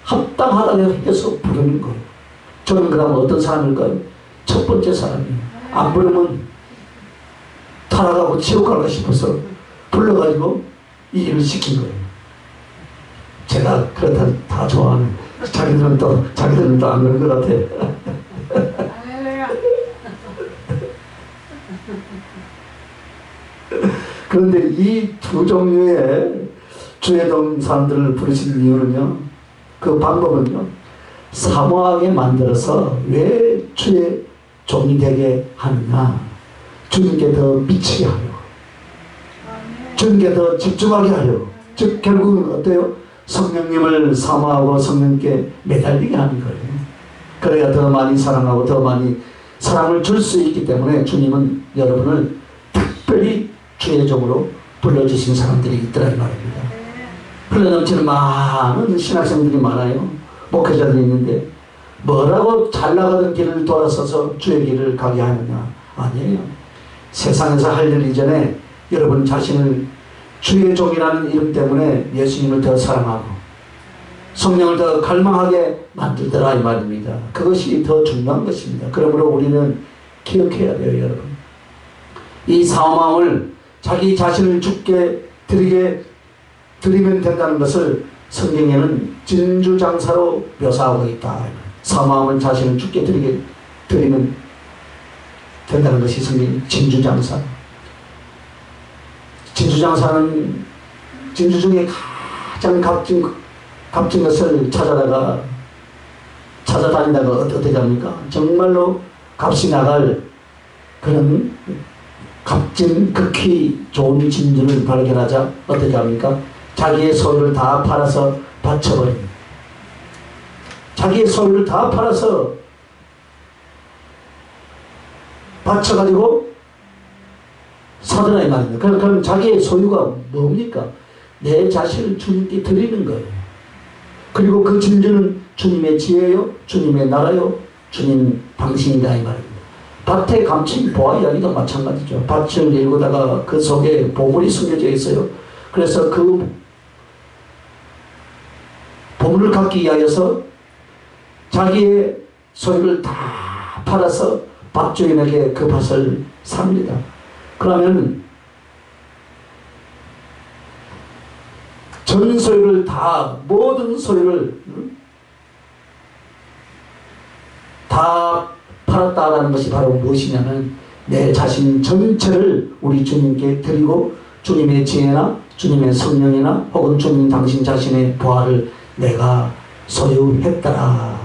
합당하다고 해서 부르는 거예요. 저는 그러면 어떤 사람일까요? 첫 번째 사람이에요. 안 부르면 타락하고 지옥 갈까 싶어서 불러가지고 이 일을 시킨 거예요. 제가 그렇다 다 좋아하는, 자기들은 또 안 그런 것 같아요. 그런데 이 두 종류의 주의 종 사람들을 부르신 이유는요, 그 방법은요, 사모하게 만들어서 왜 주의 종이 되게 하느냐, 주님께 더 미치게 하려고, 주님께 더 집중하게 하려고. 즉 결국은 어때요? 성령님을 사모하고 성령께 매달리게 하는 거예요. 그래야 더 많이 사랑하고 더 많이 사랑을 줄 수 있기 때문에 주님은 여러분을 특별히 주의 종으로 불러주신 사람들이 있더라 이 말입니다. 흘러넘치는 많은 신학생들이 많아요. 목회자들이 있는데 뭐라고 잘 나가던 길을 돌아서서 주의 길을 가게 하느냐? 아니에요. 세상에서 할 일 이전에 여러분 자신을 주의 종이라는 이름 때문에 예수님을 더 사랑하고 성령을 더 갈망하게 만들더라 이 말입니다. 그것이 더 중요한 것입니다. 그러므로 우리는 기억해야 돼요, 여러분. 이 사모함을 자기 자신을 주께 드리면 된다는 것을 성경에는 진주장사로 묘사하고 있다. 사모함을 자신을 주께 드리면 된다는 것이 성경 진주장사. 진주장사는 진주 중에 가장 값진 것을 찾아다니다가 어떻게 합니까? 정말로 값이 나갈 그런 값진 극히 좋은 진주를 발견하자 어떻게 합니까? 자기의 소유를 다 팔아서 바쳐버립니다. 자기의 소유를 다 팔아서 바쳐가지고 사더라 이 말입니다. 그럼 자기의 소유가 뭡니까? 내 자신을 주님께 드리는 거예요. 그리고 그 진주는 주님의 지혜요, 주님의 나라요, 주님 방신이다 이 말입니다. 밭에 감춘 보아 이야기도 마찬가지죠. 밭을 일구다가 그 속에 보물이 숨겨져 있어요. 그래서 그 보물을 갖기 위하여서 자기의 소유를 다 팔아서 밭주인에게 그 밭을 삽니다. 그러면 전 소유를 다, 모든 소유를 다 팔았다라는 것이 바로 무엇이냐면 내 자신 전체를 우리 주님께 드리고 주님의 지혜나 주님의 성령이나 혹은 주님 당신 자신의 부활을 내가 소유했더라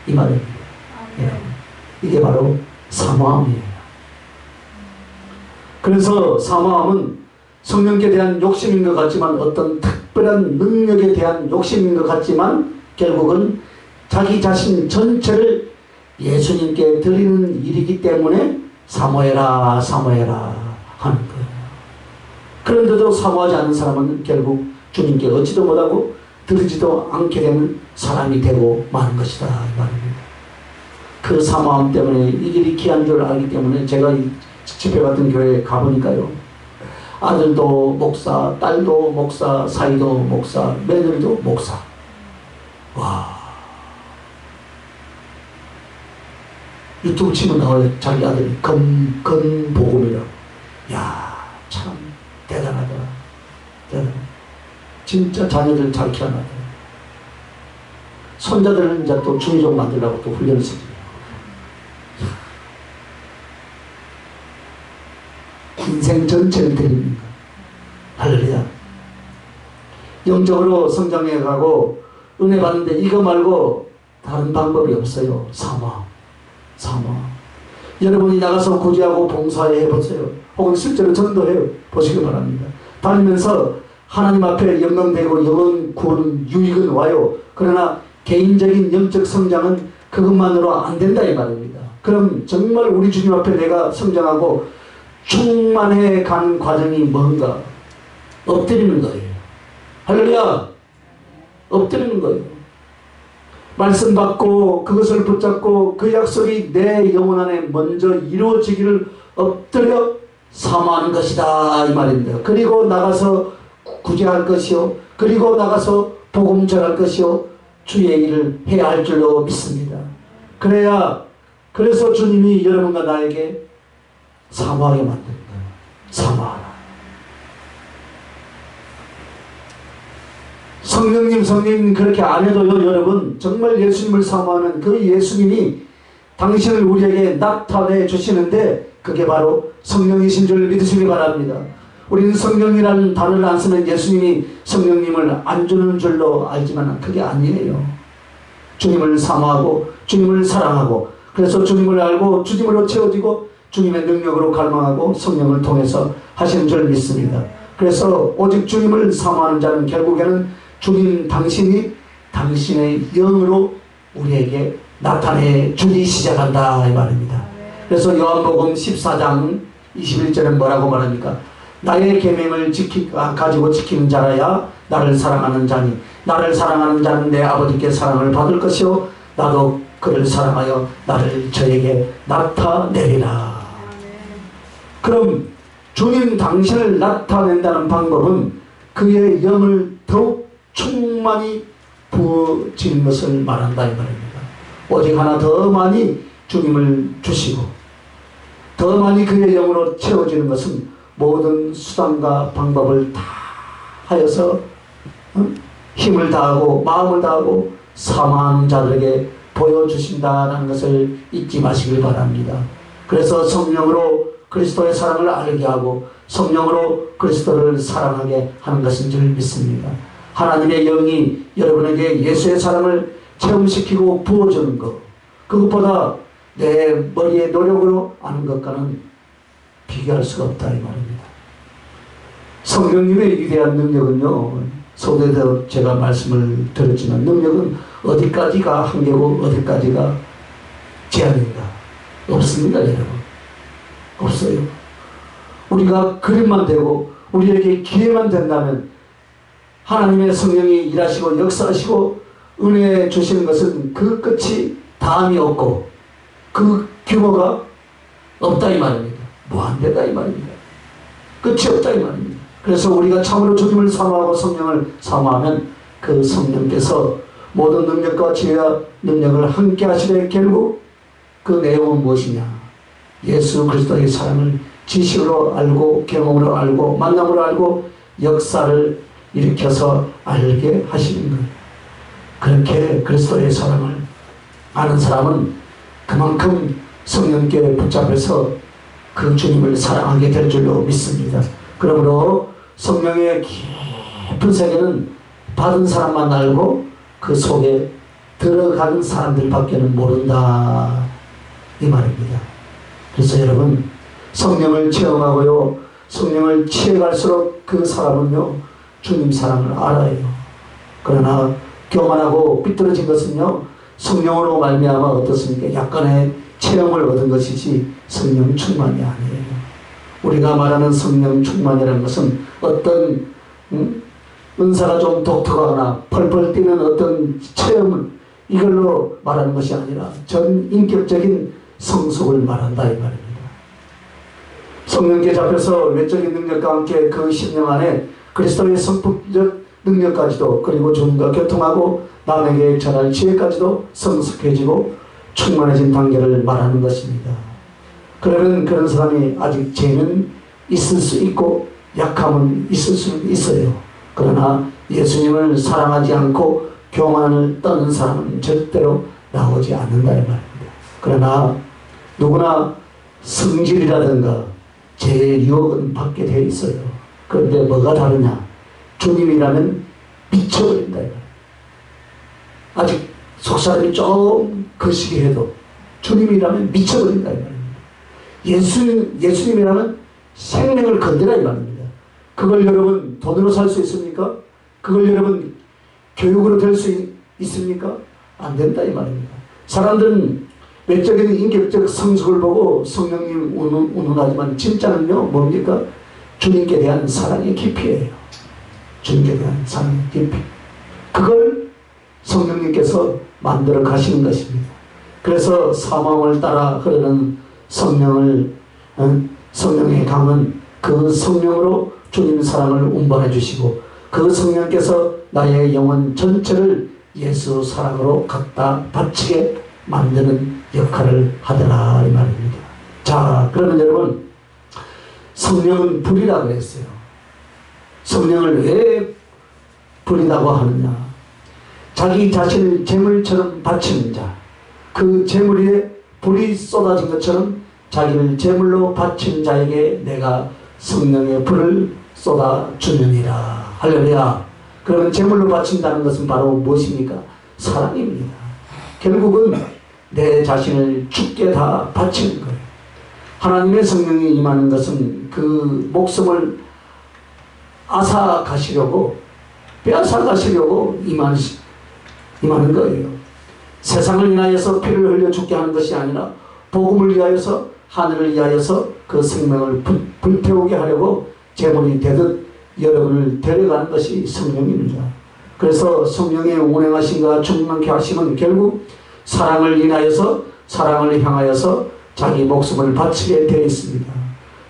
이 말입니다. 예. 이게 바로 사모함이에요. 그래서 사모함은 성령께 대한 욕심인 것 같지만 어떤 특별한 능력에 대한 욕심인 것 같지만 결국은 자기 자신 전체를 예수님께 드리는 일이기 때문에 사모해라 사모해라 하는 거예요. 그런데도 사모하지 않는 사람은 결국 주님께 얻지도 못하고 드리지도 않게 되는 사람이 되고 마는 것이다 이 말입니다. 그 사모함 때문에 이 길이 귀한 줄 알기 때문에 제가 이 집회 같은 교회에 가보니까요. 아들도 목사, 딸도 목사, 사이도 목사, 며느리도 목사. 와. 유튜브 치면 나와요. 자기 아들이 건복음이라고. 야, 참 대단하더라. 대단해. 진짜 자녀들 잘 키워놨더라. 손자들은 이제 또 중의적 만들려고 또 훈련을 시켜요. 인생 전체를 드립니다. 할렐루야. 영적으로 성장해 가고 은혜 받는데 이거 말고 다른 방법이 없어요. 사모함. 여러분이 나가서 구제하고 봉사해 보세요. 혹은 실제로 전도해 보시기 바랍니다. 다니면서 하나님 앞에 영광되고 영혼 구원 유익은 와요. 그러나 개인적인 영적 성장은 그것만으로 안 된다 이 말입니다. 그럼 정말 우리 주님 앞에 내가 성장하고 충만해 가는 과정이 뭔가? 엎드리는 거예요. 할렐루야! 엎드리는 거예요. 말씀 받고 그것을 붙잡고 그 약속이 내 영혼 안에 먼저 이루어지기를 엎드려 사모하는 것이다 이 말입니다. 그리고 나가서 구제할 것이요. 그리고 나가서 복음 전할 것이요. 주의 일을 해야 할 줄로 믿습니다. 그래서 주님이 여러분과 나에게 사모하게 만든 거예요. 사모하라. 성령님 그렇게 안 해도요 여러분 정말 예수님을 사모하는 그 예수님이 당신을 우리에게 나타내 주시는데 그게 바로 성령이신 줄 믿으시기 바랍니다. 우리는 성령이라는 단어를 안 쓰면 예수님이 성령님을 안 주는 줄로 알지만 그게 아니에요. 주님을 사모하고 주님을 사랑하고 그래서 주님을 알고 주님으로 채워지고 주님의 능력으로 갈망하고 성령을 통해서 하시는 줄 믿습니다. 그래서 오직 주님을 사모하는 자는 결국에는 주님 당신이 당신의 영으로 우리에게 나타내 주기 시작한다 이 말입니다. 그래서 요한복음 14장 21절에 뭐라고 말합니까? 나의 계명을 가지고 지키는 자라야 나를 사랑하는 자니 나를 사랑하는 자는 내 아버지께 사랑을 받을 것이요 나도 그를 사랑하여 나를 저에게 나타내리라. 그럼 주님 당신을 나타낸다는 방법은 그의 영을 더욱 충만히 부어지는 것을 말한다 이 말입니다. 오직 하나 더 많이 주님을 주시고 더 많이 그의 영으로 채워지는 것은 모든 수단과 방법을 다 하여서 힘을 다하고 마음을 다하고 사모하는 자들에게 보여주신다는 것을 잊지 마시길 바랍니다. 그래서 성령으로 그리스도의 사랑을 알게 하고 성령으로 그리스도를 사랑하게 하는 것인 줄 믿습니다. 하나님의 영이 여러분에게 예수의 사랑을 체험시키고 부어주는 것 그것보다 내 머리의 노력으로 아는 것과는 비교할 수가 없다 이 말입니다. 성령님의 위대한 능력은요 서두에도 제가 말씀을 드렸지만 능력은 어디까지가 한계고 어디까지가 제한인가 없습니다 여러분. 없어요. 우리가 그림만 되고 우리에게 기회만 된다면 하나님의 성령이 일하시고 역사하시고 은혜 주시는 것은 그 끝이 다함이 없고 그 규모가 없다 이 말입니다. 무한대다 이 말입니다. 끝이 없다 이 말입니다. 그래서 우리가 참으로 주님을 사모하고 성령을 사모하면 그 성령께서 모든 능력과 지혜와 능력을 함께 하시되 결국 그 내용은 무엇이냐? 예수 그리스도의 사랑을 지식으로 알고 경험으로 알고 만남으로 알고 역사를 일으켜서 알게 하시는 거예요. 그렇게 그리스도의 사랑을 아는 사람은 그만큼 성령께 붙잡혀서 그 주님을 사랑하게 될 줄로 믿습니다. 그러므로 성령의 깊은 세계는 받은 사람만 알고 그 속에 들어간 사람들밖에는 모른다 이 말입니다. 그래서 여러분 성령을 체험하고요 성령을 취해갈수록 그 사람은요 주님 사랑을 알아요. 그러나 교만하고 삐뚤어진 것은요 성령으로 말미암아 어떻습니까? 약간의 체험을 얻은 것이지 성령 충만이 아니에요. 우리가 말하는 성령 충만이라는 것은 어떤 은사가 좀 독특하거나 펄펄 뛰는 어떤 체험을 이걸로 말하는 것이 아니라 전 인격적인 성숙을 말한다 이 말입니다. 성령께 잡혀서 외적인 능력과 함께 그 심령 안에 그리스도의 성품적 능력까지도 그리고 주님과 교통하고 남에게 전할 지혜까지도 성숙해지고 충만해진 단계를 말하는 것입니다. 그러면 그런 사람이 아직 죄는 있을 수 있고 약함은 있을 수 있어요. 그러나 예수님을 사랑하지 않고 교만을 떠는 사람은 절대로 나오지 않는다 이 말입니다. 그러나 누구나 성질이라든가 죄의 유혹은 받게 되어 있어요. 그런데 뭐가 다르냐? 주님이라면 미쳐버린다 이 말입니다. 아직 속사람이 좀 거시기 해도 주님이라면 미쳐버린다 이 말입니다. 예수님이라면 생명을 건드라 이 말입니다. 그걸 여러분 돈으로 살 수 있습니까? 그걸 여러분 교육으로 될 수 있습니까? 안 된다 이 말입니다. 사람들은 외적인 인격적 성숙을 보고 성령님 운운하지만 진짜는요 뭡니까? 주님께 대한 사랑의 깊이에요. 주님께 대한 사랑의 깊이. 그걸 성령님께서 만들어 가시는 것입니다. 그래서 사망을 따라 흐르는 성령의 강은 그 성령으로 주님 사랑을 운반해 주시고 그 성령께서 나의 영혼 전체를 예수 사랑으로 갖다 바치게 만드는 역할을 하더라 이 말입니다. 자 그러면 여러분 성령은 불이라고 했어요. 성령을 왜 불이라고 하느냐? 자기 자신을 제물처럼 바치는 자, 그 제물 위에 불이 쏟아진 것처럼 자기를 제물로 바친 자에게 내가 성령의 불을 쏟아주느니라. 할렐루야. 그러면 제물로 바친다는 것은 바로 무엇입니까? 사랑입니다. 결국은 내 자신을 주께 다 바치는 거예요. 하나님의 성령이 임하는 것은 그 목숨을 앗아가시려고 빼앗아가시려고 임하는 거예요. 세상을 위하여서 피를 흘려 죽게 하는 것이 아니라 복음을 위하여서 하늘을 위하여서 그 생명을 불태우게 하려고 제물이 되듯 여러분을 데려가는 것이 성령입니다. 그래서 성령의 운행하심과 충만케 하심은 결국 사랑을 인하여서 사랑을 향하여서 자기 목숨을 바치게 되어 있습니다.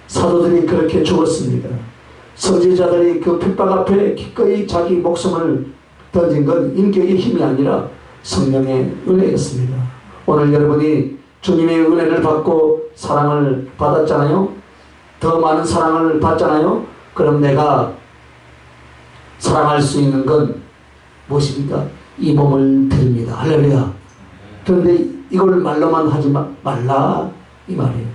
사도들이 그렇게 죽었습니다. 선지자들이 그 핍박 앞에 기꺼이 자기 목숨을 던진 건 인격의 힘이 아니라 성령의 은혜였습니다. 오늘 여러분이 주님의 은혜를 받고 사랑을 받았잖아요. 더 많은 사랑을 받잖아요. 그럼 내가 사랑할 수 있는 건 무엇입니까? 이 몸을 드립니다. 할렐루야. 그런데 이걸 말로만 하지 말라 이 말이에요.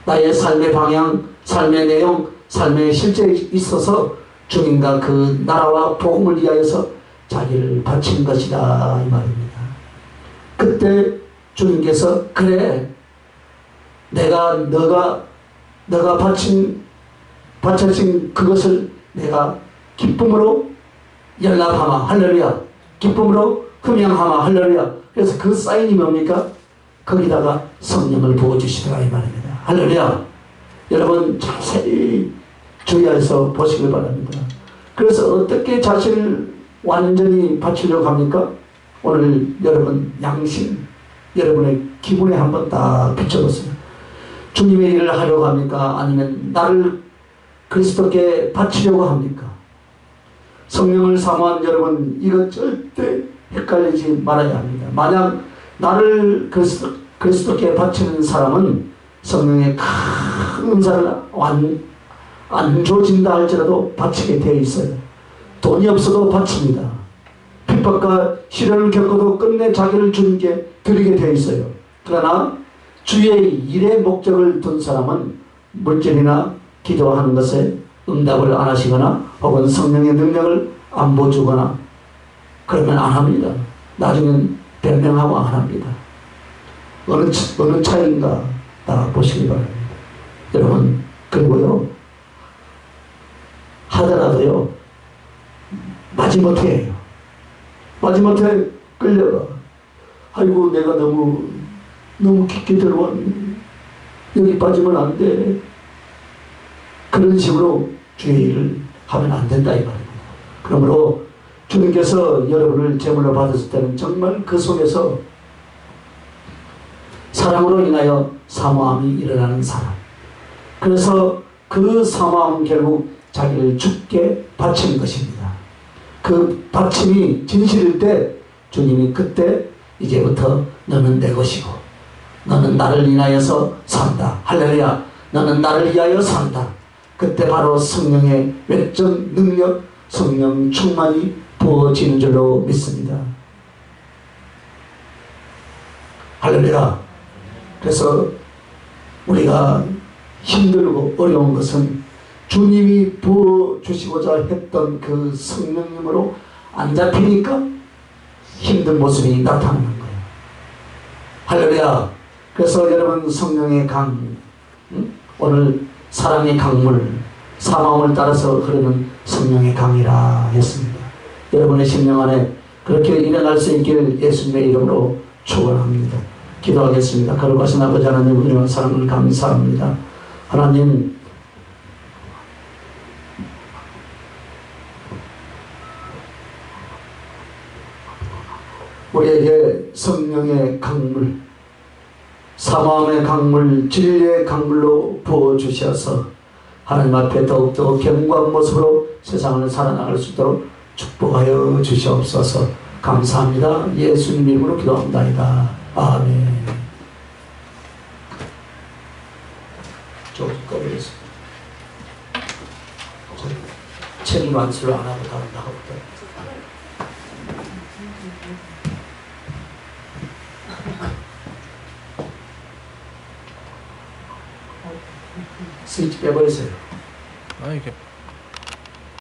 나의 삶의 방향, 삶의 내용, 삶의 실제에 있어서 주님과 그 나라와 복음을 위하여서 자기를 바친 것이다 이 말입니다. 그때 주님께서 그래 너가 바쳐진 그것을 내가 기쁨으로 연락하마 할렐루야. 기쁨으로 흠양하마 할렐루야. 그래서 그 사인이 뭡니까? 거기다가 성령을 부어주시더라 이 말입니다. 할렐루야. 여러분 자세히 주의해서 보시길 바랍니다. 그래서 어떻게 자신을 완전히 바치려고 합니까? 오늘 여러분 양심, 여러분의 기분에 한번 딱 비춰보세요. 주님의 일을 하려고 합니까? 아니면 나를 그리스도께 바치려고 합니까? 성령을 사모한 여러분 이거 절대 헷갈리지 말아야 합니다. 만약 나를 그리스도께 바치는 사람은 성령의 큰 은사를 안 줘진다 할지라도 바치게 되어 있어요. 돈이 없어도 바칩니다. 핍박과 시련을 겪어도 끝내 자기를 주님께 드리게 되어 있어요. 그러나 주의 일의 목적을 둔 사람은 물질이나 기도하는 것에 응답을 안 하시거나 혹은 성령의 능력을 안 보여주거나 그러면 안 합니다. 나중엔 변명하고 안 합니다. 어느 차이인가 다 보시기 바랍니다. 여러분, 그리고요, 하더라도요, 마지못해 끌려가. 아이고, 내가 너무 깊게 들어왔네. 여기 빠지면 안 돼. 그런 식으로 주의 일을 하면 안 된다 이 말입니다. 그러므로 주님께서 여러분을 제물로 받았을 때는 정말 그 속에서 사랑으로 인하여 사모함이 일어나는 사람. 그래서 그 사모함은 결국 자기를 죽게 바치는 것입니다. 그 바침이 진실일 때 주님이 그때 이제부터 너는 내 것이고 너는 나를 인하여서 산다. 할렐루야. 너는 나를 위하여 산다. 그때 바로 성령의 외적 능력, 성령 충만이 부어지는 줄로 믿습니다. 할렐루야. 그래서 우리가 힘들고 어려운 것은 주님이 부어주시고자 했던 그 성령님으로 안 잡히니까 힘든 모습이 나타나는 거예요. 할렐루야. 그래서 여러분 성령의 강, 오늘 사랑의 강물, 사마음을 따라서 흐르는 성령의 강이라 했습니다. 여러분의 심령 안에 그렇게 일어날 수 있기를 예수님의 이름으로 축원합니다. 기도하겠습니다. 거룩하신 아버지 하나님, 은혜와 사랑을 감사합니다. 하나님, 우리에게 성령의 강물, 사마음의 강물, 진리의 강물로 부어주셔서 하나님 앞에 더욱더 견고한 모습으로 세상을 살아나갈 수 있도록 축복하여 주시옵소서. 감사합니다. 예수님 이름으로 기도합니다. 아멘. 좀 꺼버렸습니다. 책임 완수를 안 하고 다른 나가보다. 스위치 빼버리세요. 이게